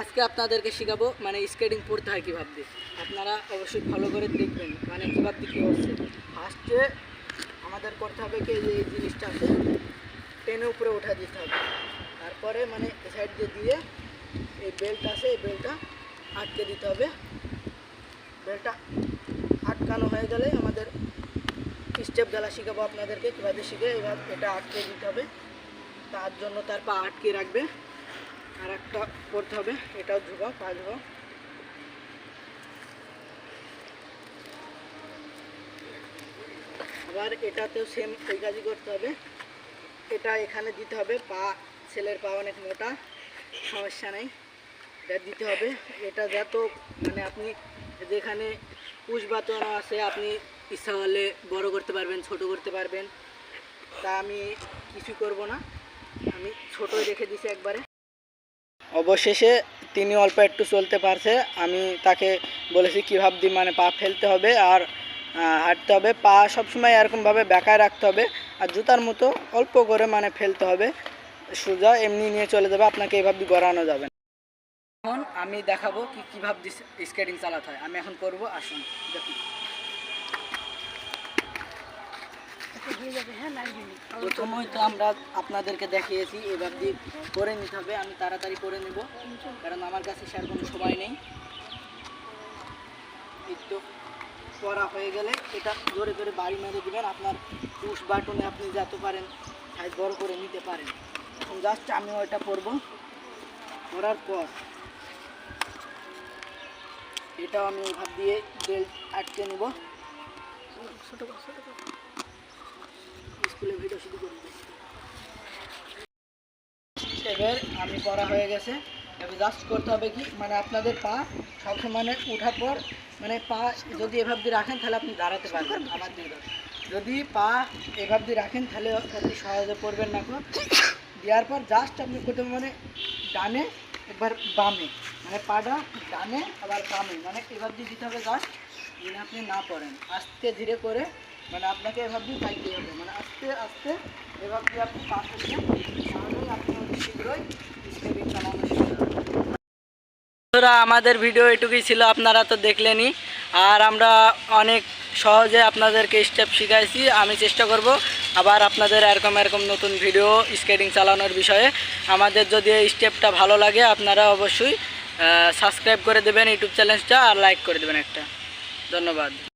আজকে আপনাদেরকে শেখাবো মানে স্কেটিং পড়তে হয় কীভাবে। আপনারা অবশ্যই ফলো করে দেখবেন মানে কীভাবে কী হচ্ছে। ফার্স্টে আমাদের করতে হবে কি, যে এই জিনিসটা আছে টেনে উপরে উঠা দিতে হবে। তারপরে মানে এ সাইড দিয়ে এই বেল্ট আছে, এই বেল্টটা আটকে দিতে হবে। বেল্টটা আটকানো হয়ে গেলে আমাদের স্টেপ জ্বালা শেখাবো আপনাদেরকে কীভাবে শিখে। এবার এটা আটকে দিতে হবে, তার জন্য তার পা আটকে রাখবে। আর একটা করতে হবে, এটাও ঝুঁকাও, পা ঝুঁকাও। আবার এটাতেও সেম ওই কাজই করতে হবে। এটা এখানে দিতে হবে, পা ছেলের পা অনেক মোটা, সমস্যা নেই, এটা দিতে হবে। এটা যত মানে আপনি যেখানে পুশ বাতনা আছে আপনি ইচ্ছা হলে বড় করতে পারবেন, ছোট করতে পারবেন। তা আমি কিছু করব না, আমি ছোটই রেখে দিছি একবারে। অবশেষে তিনি অল্প একটু চলতে পারছে। আমি তাকে বলেছি কীভাবে মানে পা ফেলতে হবে আর হাঁটতে হবে। পা সবসময় এরকমভাবে বেঁকায় রাখতে হবে আর জুতার মতো অল্প করে মানে ফেলতে হবে। সোজা এমনি নিয়ে চলে যাবে, আপনাকে এভাবে গড়ানো যাবে না। এখন আমি দেখাবো কীভাবে স্কেটিং চালাতে হয়। আমি এখন করব, আসুন দেখুন। প্রথমে তো আমরা আপনাদেরকে দেখিয়েছি, এবার দিয়ে করে নিতে হবে। আমি তাড়াতাড়ি করে নেব কারণ আমার কাছে সেরকম সময় নেই। একটু করা হয়ে গেলে এটা জোরে জোরে বাড়ি মেরে দেবেন। আপনার পুশ বাটনে আপনি যত পারেন সাইজ বড় করে নিতে পারেন। এখন জাস্ট আমি ওইটা করব, করার পর এটাও আমি ওইভাবে দিয়ে বেল্ট আটকে নেব। স্কুলে ভিডিও শুরু করে দিই। এবার আমি করা হয়ে গেছে। এবার জাস্ট করতে হবে কি, মানে আপনাদের পা সবসময় মানে উঠার পর মানে পা যদি এভাবে দিয়ে রাখেন তাহলে আপনি দাঁড়াতে পারবেন। আমার দিয়ে যদি পা এভাবে দিয়ে রাখেন তাহলে আপনি সহজে পড়বেন না। দেওয়ার পর জাস্ট আপনি করতে মানে ডানে একবার বামে, মানে পাটা ডানে আবার বামে, মানে এভাবে দিয়ে দিতে হবে জাস্ট, যেন আপনি না পড়েন। আস্তে ধীরে করে মানে আপনাকে এভাবে দিয়ে চাইতে হবে, মানে আস্তে আস্তে এভাবে দিয়ে আপনি পা ফেলবেন, তাহলেই আপনি অতি শীঘ্রই স্কেটিং চালানো শিখে যাবেন। বন্ধুরা, আমাদের ভিডিও এটুকুই ছিল, আপনারা তো দেখলেনই। আর আমরা অনেক সহজে আপনাদেরকে স্টেপ শিখাইছি। আমি চেষ্টা করব আবার আপনাদের এরকম নতুন ভিডিও স্কেটিং চালানোর বিষয়ে। আমাদের যদি এই স্টেপটা ভালো লাগে আপনারা অবশ্যই সাবস্ক্রাইব করে দেবেন ইউটিউব চ্যানেলটা আর লাইক করে দেবেন একটা। ধন্যবাদ।